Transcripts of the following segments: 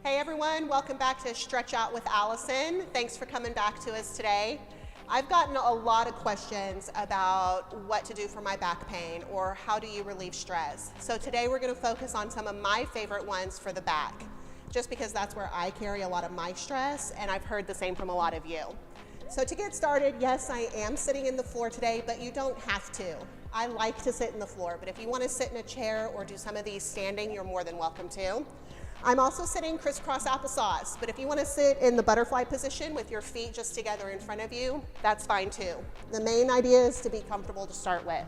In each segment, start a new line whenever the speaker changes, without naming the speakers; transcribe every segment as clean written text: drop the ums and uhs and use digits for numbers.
Hey everyone, welcome back to Stretch Out with Allison. Thanks for coming back to us today. I've gotten a lot of questions about what to do for my back pain or how do you relieve stress. So today we're going to focus on some of my favorite ones for the back, just because that's where I carry a lot of my stress and I've heard the same from a lot of you. So to get started, yes, I am sitting in the floor today, but you don't have to. I like to sit in the floor, but if you want to sit in a chair or do some of these standing, you're more than welcome to. I'm also sitting crisscross applesauce, but if you want to sit in the butterfly position with your feet just together in front of you, that's fine too. The main idea is to be comfortable to start with.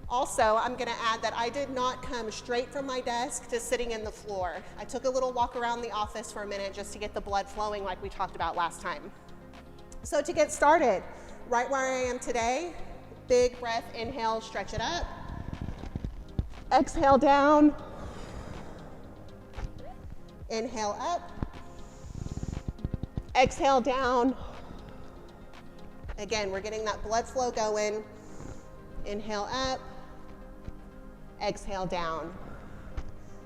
Also, I'm going to add that I did not come straight from my desk to sitting in the floor. I took a little walk around the office for a minute just to get the blood flowing like we talked about last time. So to get started, right where I am today, big breath, inhale, stretch it up. Exhale down. Inhale up. Exhale down. Again, we're getting that blood flow going. Inhale up. Exhale down.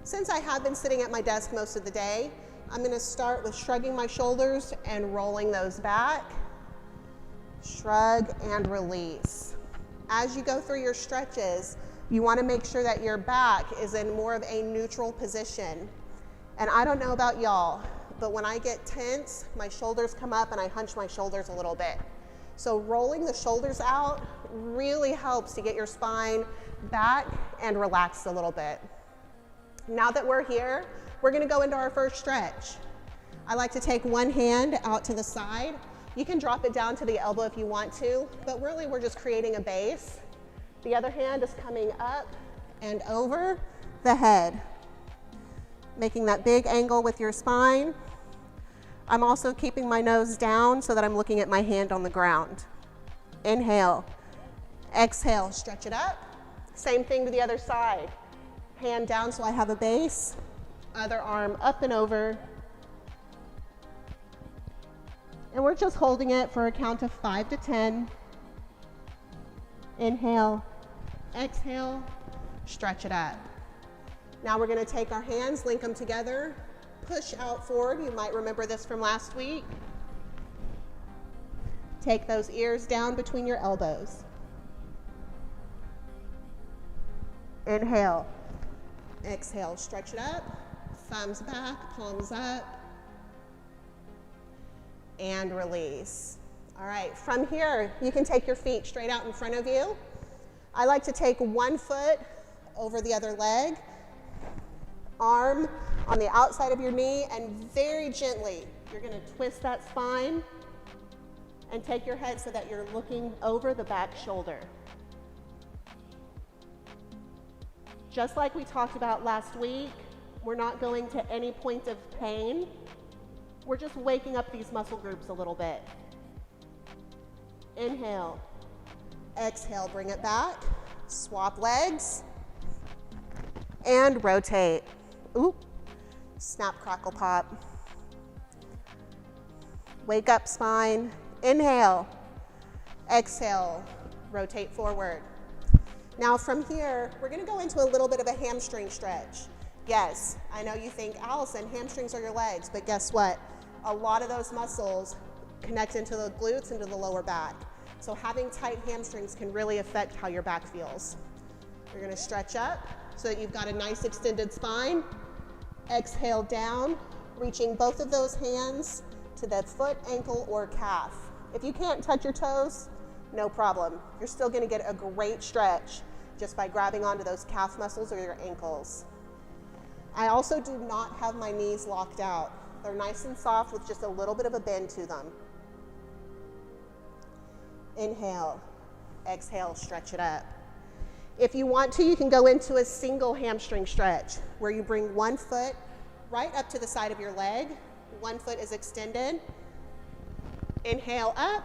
Since I have been sitting at my desk most of the day, I'm going to start with shrugging my shoulders and rolling those back. Shrug and release. As you go through your stretches, you want to make sure that your back is in more of a neutral position. And I don't know about y'all, but when I get tense, my shoulders come up and I hunch my shoulders a little bit. So rolling the shoulders out really helps to get your spine back and relaxed a little bit. Now that we're here, we're going to go into our first stretch. I like to take one hand out to the side. You can drop it down to the elbow if you want to, but really we're just creating a base. The other hand is coming up and over the head, making that big angle with your spine. I'm also keeping my nose down so that I'm looking at my hand on the ground. Inhale, exhale, stretch it up. Same thing to the other side. Hand down so I have a base, other arm up and over. And we're just holding it for a count of 5 to 10. Inhale, exhale, stretch it up. Now we're going to take our hands, link them together, push out forward. You might remember this from last week. Take those ears down between your elbows. Inhale, exhale, stretch it up, thumbs back, palms up, and release. All right, from here, you can take your feet straight out in front of you. I like to take one foot over the other leg, arm on the outside of your knee, and very gently, you're going to twist that spine and take your head so that you're looking over the back shoulder. Just like we talked about last week, we're not going to any point of pain. We're just waking up these muscle groups a little bit. Inhale, exhale, bring it back, swap legs, and rotate. Oop, snap, crackle, pop. Wake up spine, inhale, exhale, rotate forward. Now from here, we're gonna go into a little bit of a hamstring stretch. Yes, I know you think, Allison, hamstrings are your legs, but guess what? A lot of those muscles connect into the glutes, into the lower back. So having tight hamstrings can really affect how your back feels. You're gonna stretch up so that you've got a nice extended spine. Exhale down, reaching both of those hands to the foot, ankle, or calf. If you can't touch your toes, no problem. You're still gonna get a great stretch just by grabbing onto those calf muscles or your ankles. I also do not have my knees locked out. They're nice and soft with just a little bit of a bend to them. Inhale, exhale, stretch it up. If you want to, you can go into a single hamstring stretch where you bring one foot right up to the side of your leg. One foot is extended. Inhale up,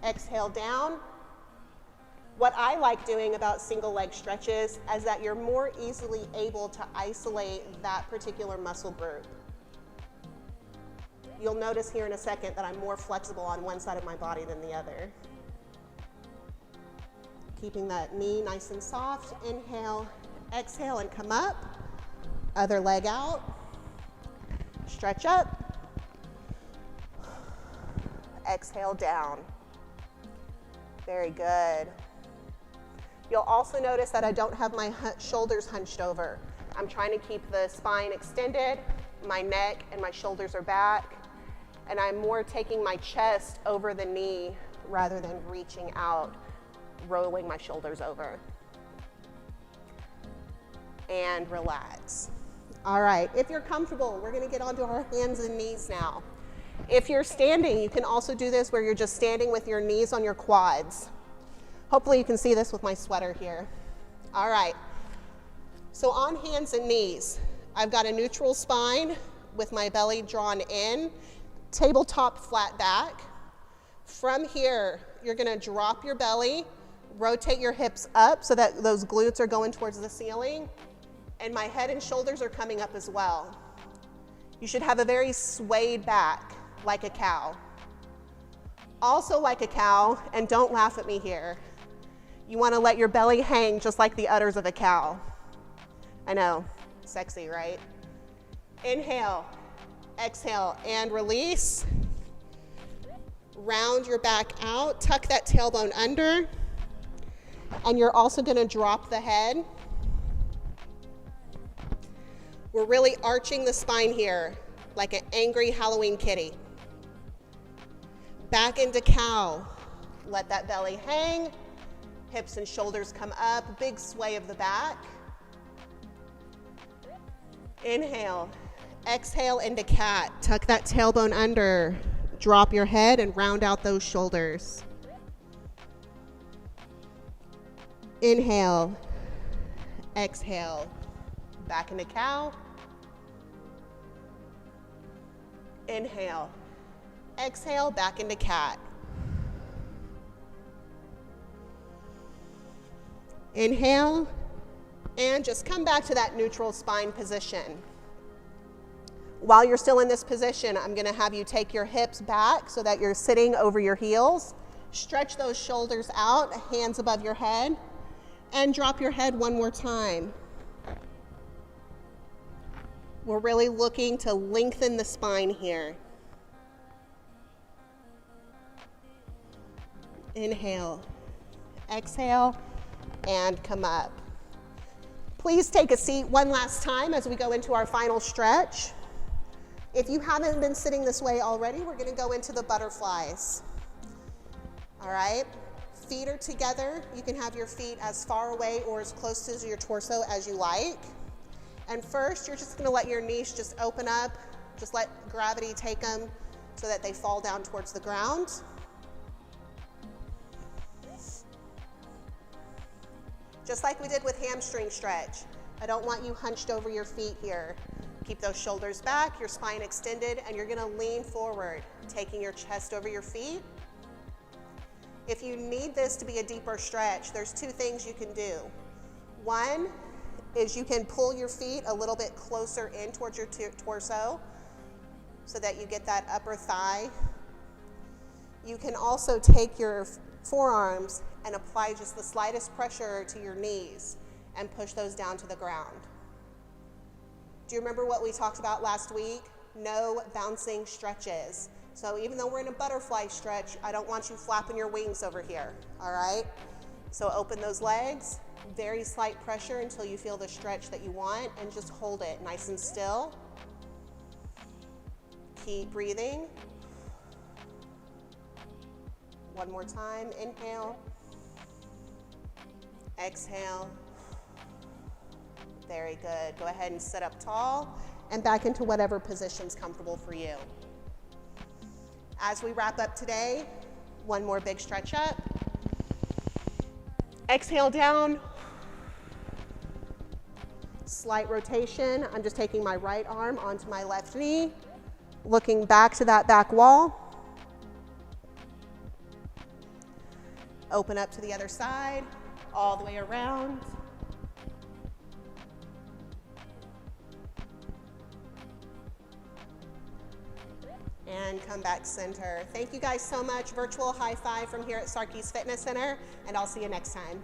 exhale down. What I like doing about single leg stretches is that you're more easily able to isolate that particular muscle group. You'll notice here in a second that I'm more flexible on one side of my body than the other. Keeping that knee nice and soft. Inhale, exhale, and come up. Other leg out. Stretch up. Exhale down. Very good. You'll also notice that I don't have my shoulders hunched over. I'm trying to keep the spine extended, my neck and my shoulders are back, and I'm more taking my chest over the knee rather than reaching out, rolling my shoulders over. And relax. All right, if you're comfortable, we're gonna get onto our hands and knees now. If you're standing, you can also do this where you're just standing with your knees on your quads. Hopefully you can see this with my sweater here. All right, so on hands and knees, I've got a neutral spine with my belly drawn in, tabletop flat back. From here, you're gonna drop your belly, rotate your hips up so that those glutes are going towards the ceiling, and my head and shoulders are coming up as well. You should have a very swayed back, like a cow. Also like a cow, and don't laugh at me here, you wanna let your belly hang just like the udders of a cow. I know, sexy, right? Inhale, exhale, and release. Round your back out, tuck that tailbone under, and you're also gonna drop the head. We're really arching the spine here, like an angry Halloween kitty. Back into cow. Let that belly hang, hips and shoulders come up, big sway of the back. Inhale, exhale into cat. Tuck that tailbone under, drop your head and round out those shoulders. Inhale, exhale, back into cow. Inhale, exhale, back into cat. Inhale, and just come back to that neutral spine position. While you're still in this position, I'm gonna have you take your hips back so that you're sitting over your heels. Stretch those shoulders out, hands above your head, and drop your head one more time. We're really looking to lengthen the spine here. Inhale, exhale, and come up. Please take a seat one last time as we go into our final stretch. If you haven't been sitting this way already, we're gonna go into the butterflies. All right, feet are together. You can have your feet as far away or as close to your torso as you like. And first, you're just gonna let your knees just open up. Just let gravity take them so that they fall down towards the ground. Just like we did with hamstring stretch. I don't want you hunched over your feet here. Keep those shoulders back, your spine extended, and you're gonna lean forward, taking your chest over your feet. If you need this to be a deeper stretch, there's two things you can do. One is you can pull your feet a little bit closer in towards your torso so that you get that upper thigh. You can also take your forearms and apply just the slightest pressure to your knees and push those down to the ground. Do you remember what we talked about last week? No bouncing stretches. So even though we're in a butterfly stretch, I don't want you flapping your wings over here, all right? So open those legs, very slight pressure until you feel the stretch that you want, and just hold it nice and still. Keep breathing. One more time, inhale. Exhale. Very good. Go ahead and sit up tall and back into whatever position's comfortable for you. As we wrap up today, one more big stretch up. Exhale down. Slight rotation. I'm just taking my right arm onto my left knee, looking back to that back wall. Open up to the other side, all the way around. And come back center. Thank you guys so much. Virtual high five from here at Sarkey's Fitness Center, and I'll see you next time.